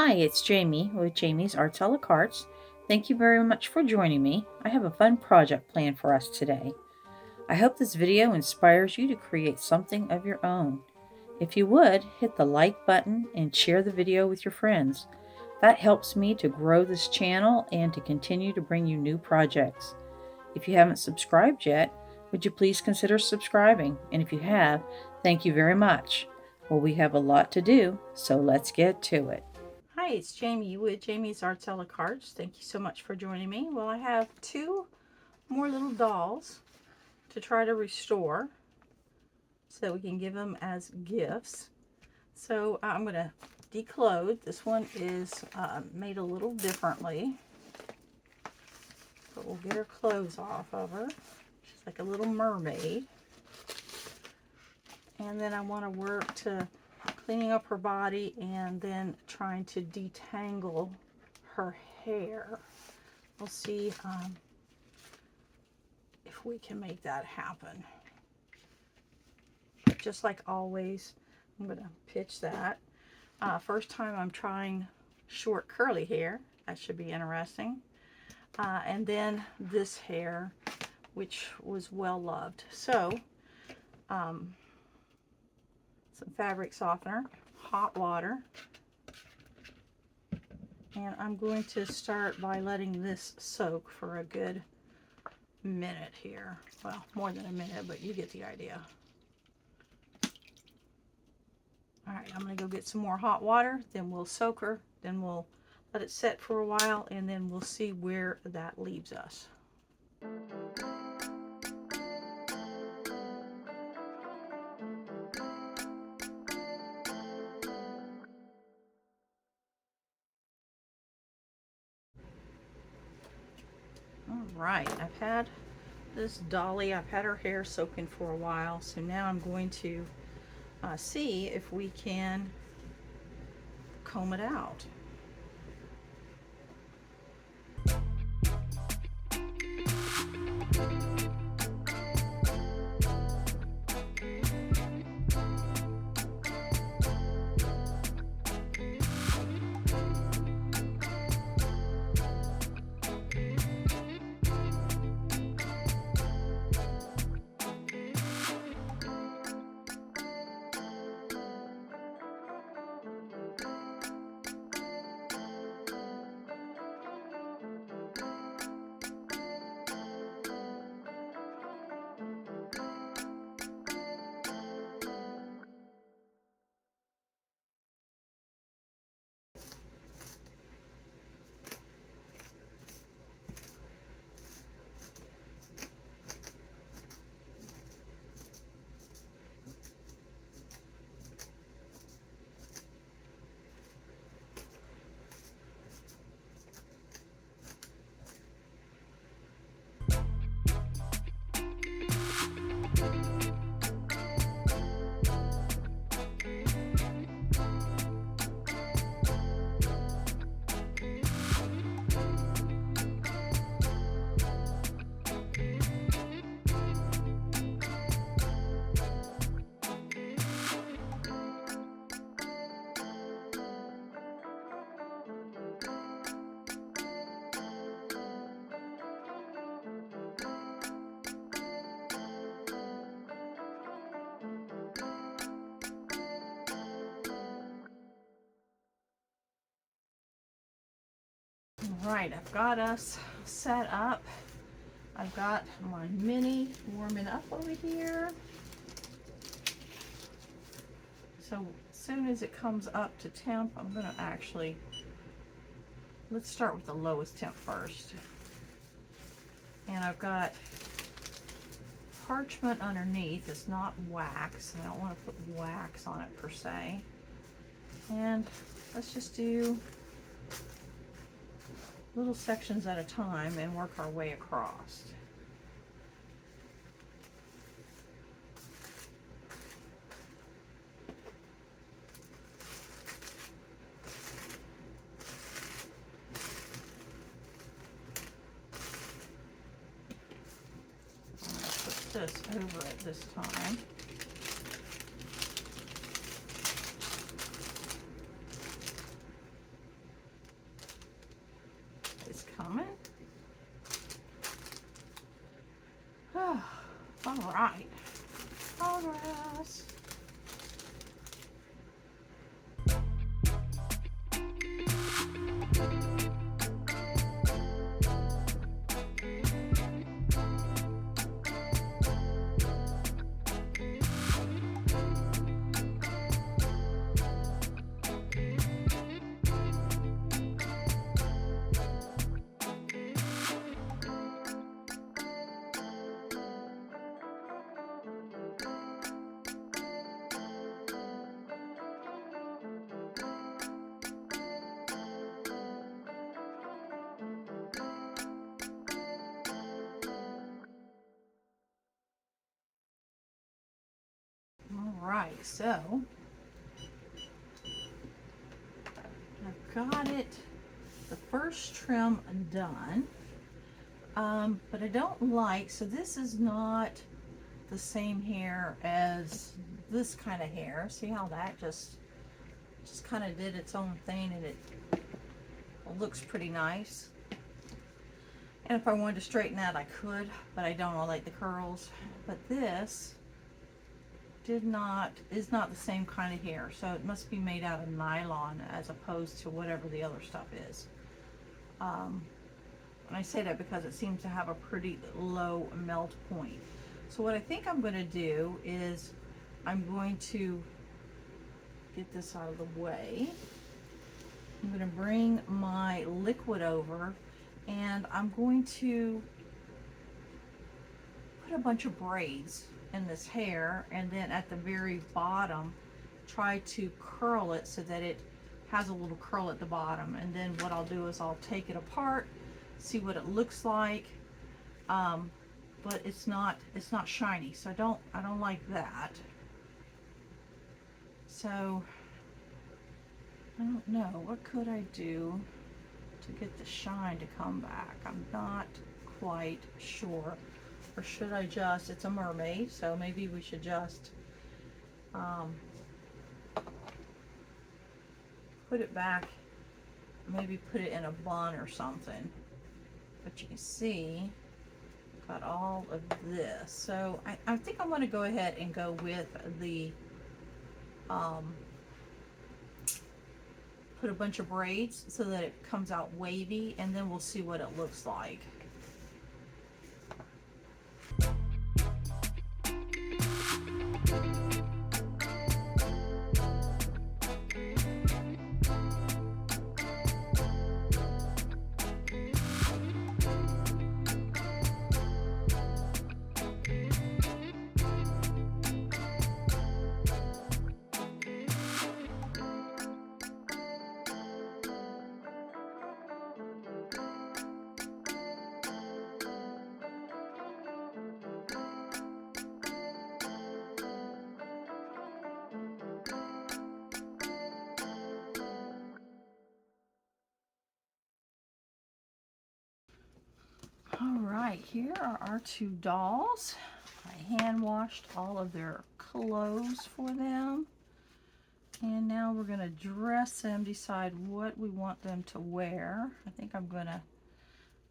Hi, it's Jamie with Jamie's Arts a la Cartes. Thank you very much for joining me. I have a fun project planned for us today. I hope this video inspires you to create something of your own. If you would, hit the like button and share the video with your friends. That helps me to grow this channel and to continue to bring you new projects. If you haven't subscribed yet, would you please consider subscribing? And if you have, thank you very much. Well, we have a lot to do, so let's get to it. Hi, it's Jamie with Jamie's Arts a la Cartes. Thank you so much for joining me. Well, I have two more little dolls to try to restore so we can give them as gifts. So I'm going to declothe. This one is made a little differently, but we'll get her clothes off of her. She's like a little mermaid. And then I want to work to cleaning up her body and then trying to detangle her hair. We'll see if we can make that happen. But just like always, I'm going to pitch that. First time I'm trying short curly hair. That should be interesting. And then this hair, which was well loved. So, some fabric softener, hot water, and I'm going to start by letting this soak for a good minute here. Well, more than a minute, but you get the idea. Alright, I'm going to go get some more hot water, then we'll soak her, then we'll let it set for a while, and then we'll see where that leaves us. Alright, I've had this Dolly, I've had her hair soaking for a while, so now I'm going to see if we can comb it out. Right, I've got us set up. I've got my mini warming up over here. So as soon as it comes up to temp, I'm going to actually, let's start with the lowest temp first. And I've got parchment underneath. It's not wax. I don't want to put wax on it per se. And let's just do little sections at a time and work our way across. Put this over it this time. this. Alright, so I've got it, the first trim done, but I don't like, so this is not the same hair as this kind of hair. See how that just kind of did its own thing, and it looks pretty nice. And if I wanted to straighten that, I could, but I don't. I like the curls. But this is not the same kind of hair, so it must be made out of nylon as opposed to whatever the other stuff is. And I say that because it seems to have a pretty low melt point. So what I think I'm going to do is I'm going to get this out of the way. I'm going to bring my liquid over, and I'm going to put a bunch of braids in this hair, and then at the very bottom try to curl it so that it has a little curl at the bottom. And then what I'll do is I'll take it apart, see what it looks like, but it's not shiny, so I don't like that. So I don't know, what could I do to get the shine to come back? I'm not quite sure. Or should I just, it's a mermaid, so maybe we should just put it back, maybe put it in a bun or something. But you can see, got all of this. So I think I'm going to go ahead and go with the, put a bunch of braids so that it comes out wavy, and then we'll see what it looks like. All right, here are our two dolls. I hand washed all of their clothes for them. And now we're going to dress them, decide what we want them to wear. I think I'm going to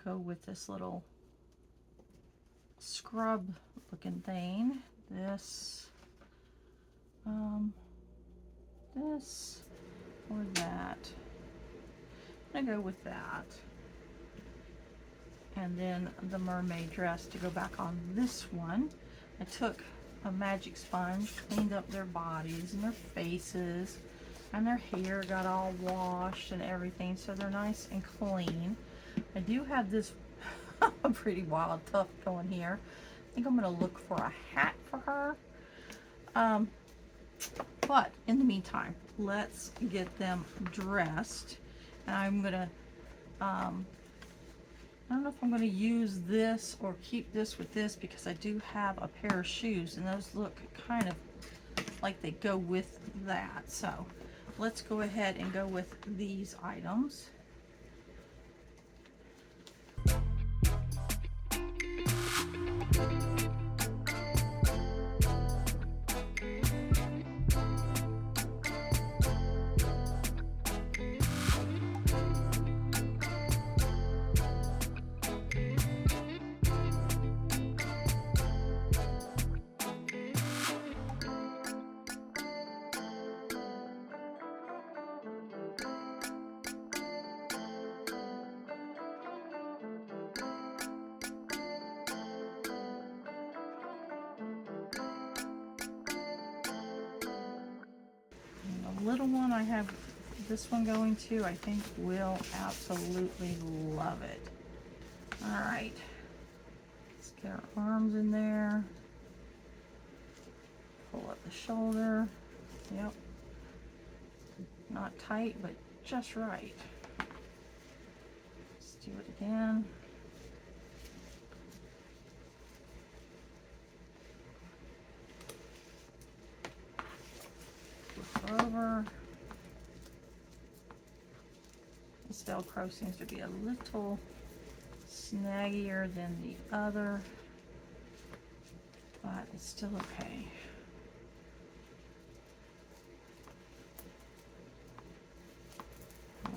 go with this little scrub looking thing. This, this or that. I'm going to go with that. And then the mermaid dress to go back on this one. I took a magic sponge, cleaned up their bodies and their faces, and their hair got all washed and everything, so they're nice and clean. I do have this pretty wild tuft going here. I think I'm going to look for a hat for her. But in the meantime, let's get them dressed. And I'm going to I don't know if I'm going to use this or keep this with this, because I do have a pair of shoes and those look kind of like they go with that. So let's go ahead and go with these items. little one I have this one going to, I think will absolutely love it. All right, let's get our arms in there. Pull up the shoulder. Yep. Not tight, but just right. Let's do it again. Flip over. This Velcro seems to be a little snaggier than the other, but it's still okay.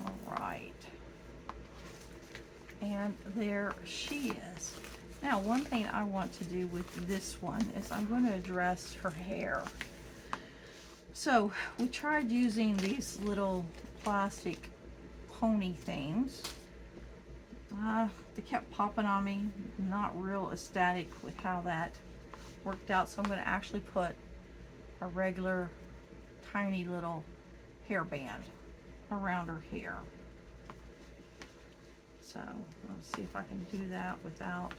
All right. And there she is. Now, one thing I want to do with this one is I'm going to address her hair. So we tried using these little plastic pony things. They kept popping on me. Not real ecstatic with how that worked out. So I'm going to actually put a regular tiny little hairband around her hair. So let's see if I can do that without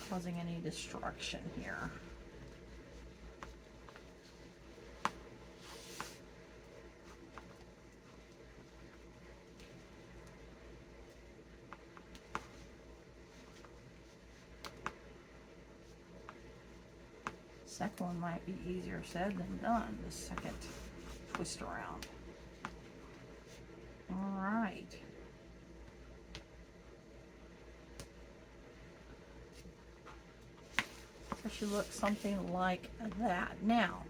causing any destruction here. Second one might be easier said than done, the second twist around. All right. So she looks something like that. Now,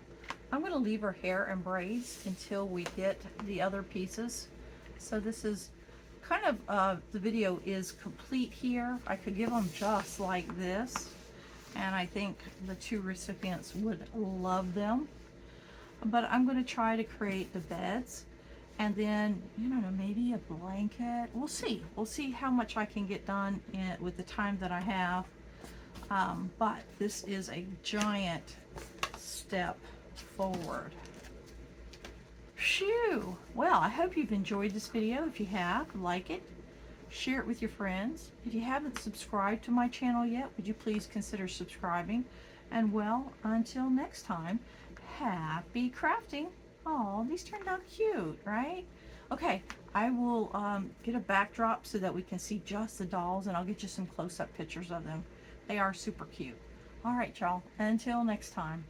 I'm going to leave her hair in braids until we get the other pieces. So this is kind of, the video is complete here. I could give them just like this, and I think the two recipients would love them. But I'm going to try to create the beds, and then, you know, maybe a blanket. We'll see. We'll see how much I can get done with the time that I have. But this is a giant step forward. Phew! Well, I hope you've enjoyed this video. If you have, like it, share it with your friends. If you haven't subscribed to my channel yet, would you please consider subscribing? And well, until next time, happy crafting. Oh, these turned out cute, right? Okay, I will get a backdrop so that we can see just the dolls, and I'll get you some close-up pictures of them. They are super cute. All right, y'all. Until next time.